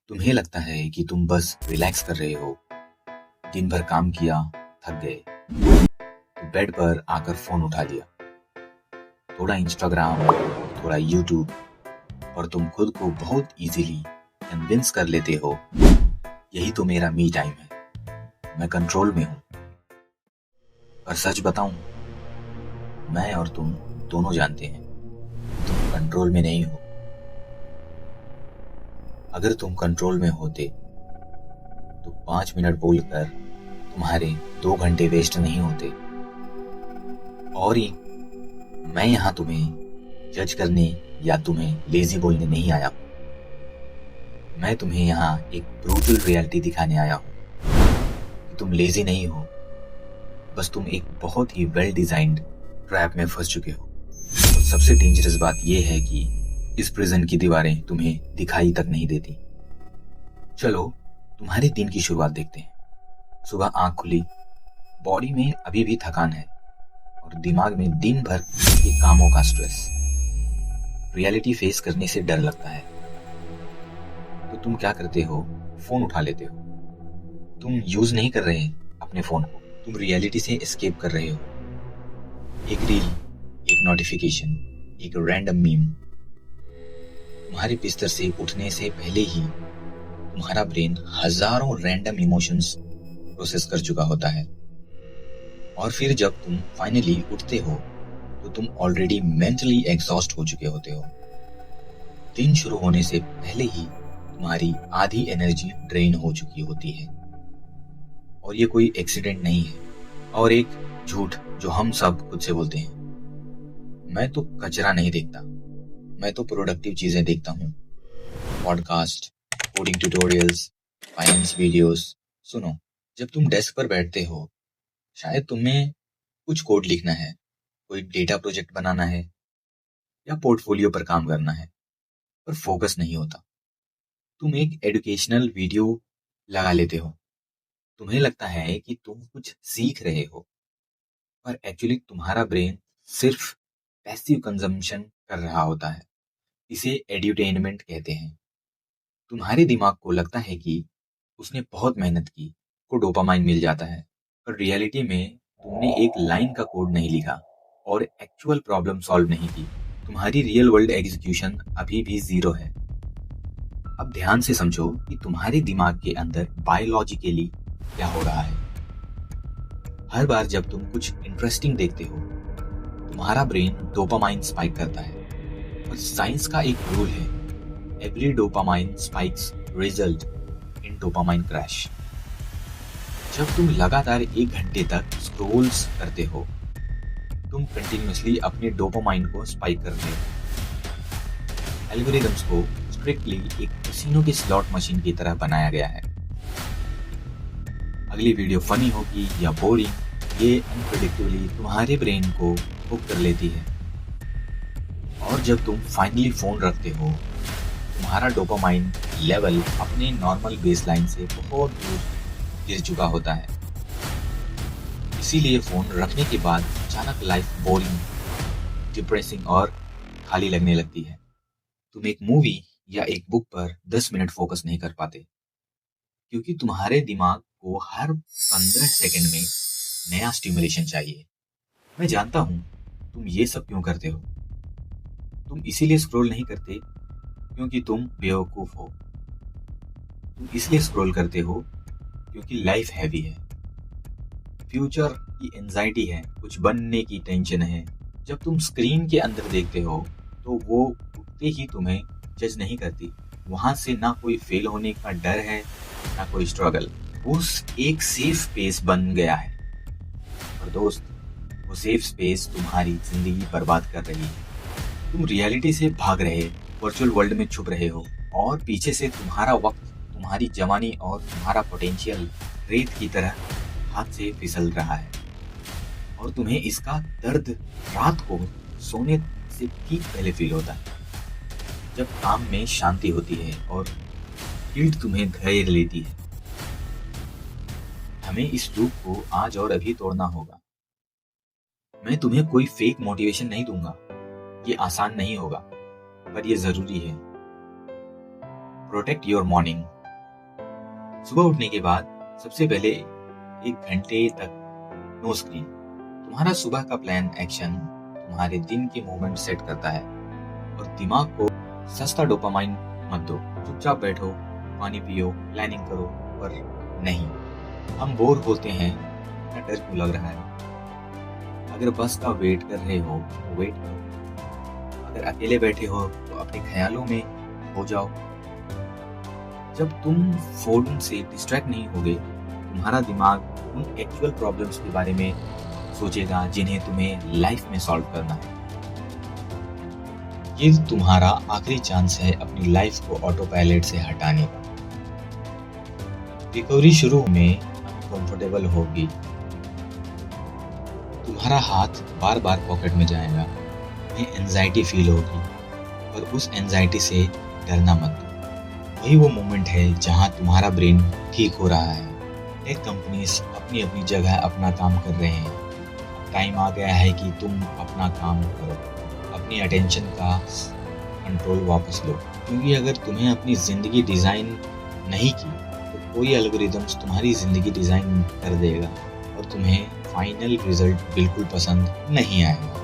तुम्हें लगता है कि तुम बस रिलैक्स कर रहे हो, दिन भर काम किया, थक गए, तो बेड पर आकर फोन उठा लिया, थोड़ा इंस्टाग्राम, थोड़ा यूट्यूब, और तुम खुद को बहुत इजीली कन्विंस कर लेते हो, यही तो मेरा मी टाइम है, मैं कंट्रोल में हूँ। और सच बताऊं, मैं और तुम दोनों जानते हैं, तुम कंट्रोल में नहीं हो। अगर तुम कंट्रोल में होते तो 5 मिनट बोलकर तुम्हारे 2 घंटे वेस्ट नहीं होते। और ये मैं यहाँ तुम्हें जज करने या तुम्हें लेजी बोलने नहीं आया हूँ। मैं तुम्हें यहाँ एक ब्रूटल रियलिटी दिखाने आया हूँ कि तुम लेजी नहीं हो, बस तुम एक बहुत ही वेल डिजाइंड ट्रैप में फंस चुके हो। और सबसे डेंजरस बात यह है कि इस प्रिजन की दीवारें तुम्हें दिखाई तक नहीं देती। चलो तुम्हारे दिन की शुरुआत देखते हैं। सुबह आंख खुली, बॉडी में अभी भी थकान है और दिमाग में दिन भर के कामों का स्ट्रेस। रियलिटी फेस करने से डर लगता है, तो तुम क्या करते हो? फोन उठा लेते हो। तुम यूज नहीं कर रहे अपने फोन को, तुम रियलिटी से एस्केप कर रहे हो। एक रील, एक नोटिफिकेशन, एक रैंडम मीम। तुम्हारे बिस्तर से उठने से पहले ही तुम्हारा ब्रेन हजारों रैंडम इमोशंस प्रोसेस कर चुका होता है। और फिर जब तुम फाइनली उठते हो तो तुम ऑलरेडी मेंटली एग्जॉस्ट हो चुके होते हो। दिन शुरू होने से पहले ही तुम्हारी आधी एनर्जी ड्रेन हो चुकी होती है। और ये कोई एक्सीडेंट नहीं है। और एक झूठ जो हम सब खुद से बोलते हैं, मैं तो कचरा नहीं देखता, मैं तो प्रोडक्टिव चीजें देखता हूँ। Podcast, coding tutorials, finance videos. सुनो, जब तुम डेस्क पर बैठते हो, शायद तुम्हें कुछ कोड लिखना है, कोई डेटा प्रोजेक्ट बनाना है या पोर्टफोलियो पर काम करना है, पर फोकस नहीं होता। तुम एक एजुकेशनल वीडियो लगा लेते हो। तुम्हें लगता है कि तुम कुछ सीख रहे हो, पर एक्चुअली तुम्हारा ब्रेन सिर्फ पैसिव कंजम्पशन कर रहा होता है। इसे एड्यूटेनमेंट कहते हैं। तुम्हारे दिमाग को लगता है कि उसने बहुत मेहनत की, को डोपामाइन मिल जाता है, पर रियलिटी में तुमने एक लाइन का कोड नहीं लिखा और एक्चुअल प्रॉब्लम सॉल्व नहीं की। तुम्हारी रियल वर्ल्ड एग्जीक्यूशन अभी भी जीरो है। अब ध्यान से समझो कि तुम्हारे दिमाग के अंदर बायोलॉजिकली क्या हो रहा है। हर बार जब तुम कुछ इंटरेस्टिंग देखते हो, तुम्हारा ब्रेन डोपामाइन स्पाइक करता है। और साइंस का एक रूल है, every dopamine spikes result in dopamine crash. जब तुम लगातार 1 घंटे तक स्क्रोल्स करते हो, तुम कंटिन्यूअसली अपने डोपामाइन को स्पाइक करते हो। एल्गोरिदम्स को स्ट्रिक्टली एक कैसीनो के स्लॉट मशीन की तरह बनाया गया है। अगली वीडियो फनी होगी या बोरिंग, ये अनप्रेडिक्टेबली तुम्हारे ब्रेन को हुक कर लेती है। और जब तुम फाइनली फोन रखते हो, तुम्हारा डोपामाइन लेवल अपने नॉर्मल बेसलाइन से बहुत दूर गिर चुका होता है। इसीलिए फोन रखने के बाद अचानक लाइफ बोरिंग, डिप्रेसिंग और खाली लगने लगती है। तुम एक मूवी या एक बुक पर 10 मिनट फोकस नहीं कर पाते, क्योंकि तुम्हारे दिमाग को हर 15 सेकंड में नया स्टिमुलेशन चाहिए। मैं जानता हूँ तुम ये सब क्यों करते हो। तुम इसीलिए स्क्रॉल नहीं करते क्योंकि तुम बेवकूफ हो। तुम इसलिए स्क्रॉल करते हो क्योंकि लाइफ हैवी है, फ्यूचर की एंजाइटी है, कुछ बनने की टेंशन है। जब तुम स्क्रीन के अंदर देखते हो तो वो उठते ही तुम्हें जज नहीं करती। वहां से ना कोई फेल होने का डर है, ना कोई स्ट्रगल। वो एक सेफ स्पेस बन गया है। और दोस्त, वो सेफ स्पेस तुम्हारी जिंदगी बर्बाद कर रही है। तुम रियलिटी से भाग रहे, वर्चुअल वर्ल्ड में छुप रहे हो, और पीछे से तुम्हारा वक्त, तुम्हारी जवानी और तुम्हारा पोटेंशियल रेत की तरह हाथ से फिसल रहा है। और तुम्हें इसका दर्द रात को सोने से ठीक पहले फील होता है, जब काम में शांति होती है और गिल्ट तुम्हें घेर लेती है। हमें इस लूप को आज और अभी तोड़ना होगा। मैं तुम्हें कोई फेक मोटिवेशन नहीं दूंगा, ये आसान नहीं होगा, पर ये जरूरी है। प्रोटेक्ट योर मॉर्निंग, सुबह उठने के बाद सबसे पहले 1 घंटे तक नो स्क्रीन। तुम्हारा सुबह का प्लान एक्शन तुम्हारे दिन के मोमेंट सेट करता है और दिमाग को सस्ता डोपामाइन मत दो। चुपचाप बैठो, पानी पियो, प्लानिंग करो। पर नहीं, हम बोर होते हैं, इतना डर क्यों लग रहा है? अगर बस का वेट कर रहे हो तो वेट करो। अगर अकेले बैठे हो तो अपने ख्यालों में हो जाओ। जब तुम फोन से डिस्ट्रैक्ट नहीं होगे, तुम्हारा दिमाग उन एक्चुअल प्रॉब्लम्स के बारे में सोचेगा जिन्हें तुम्हें लाइफ में सॉल्व करना है। ये तुम्हारा आखिरी चांस है अपनी लाइफ को ऑटो पायलट से हटाने का। रिकवरी शुरू में अनकंफर्टेबल होगी। तुम्हारा हाथ बार बार पॉकेट में जाएगा, तुम्हें एंजाइटी फील होगी, और उस एंजाइटी से डरना मत दो। वही वो मोमेंट है जहां तुम्हारा ब्रेन ठीक हो रहा है। टेक कंपनीज अपनी अपनी जगह अपना काम कर रहे हैं। टाइम आ गया है कि तुम अपना काम करो, अपनी अटेंशन का कंट्रोल वापस लो। क्योंकि अगर तुम्हें अपनी ज़िंदगी डिज़ाइन नहीं की तो कोई एल्गोरिदम्स तुम्हारी ज़िंदगी डिज़ाइन कर देगा और तुम्हें फाइनल रिजल्ट बिल्कुल पसंद नहीं आएगा।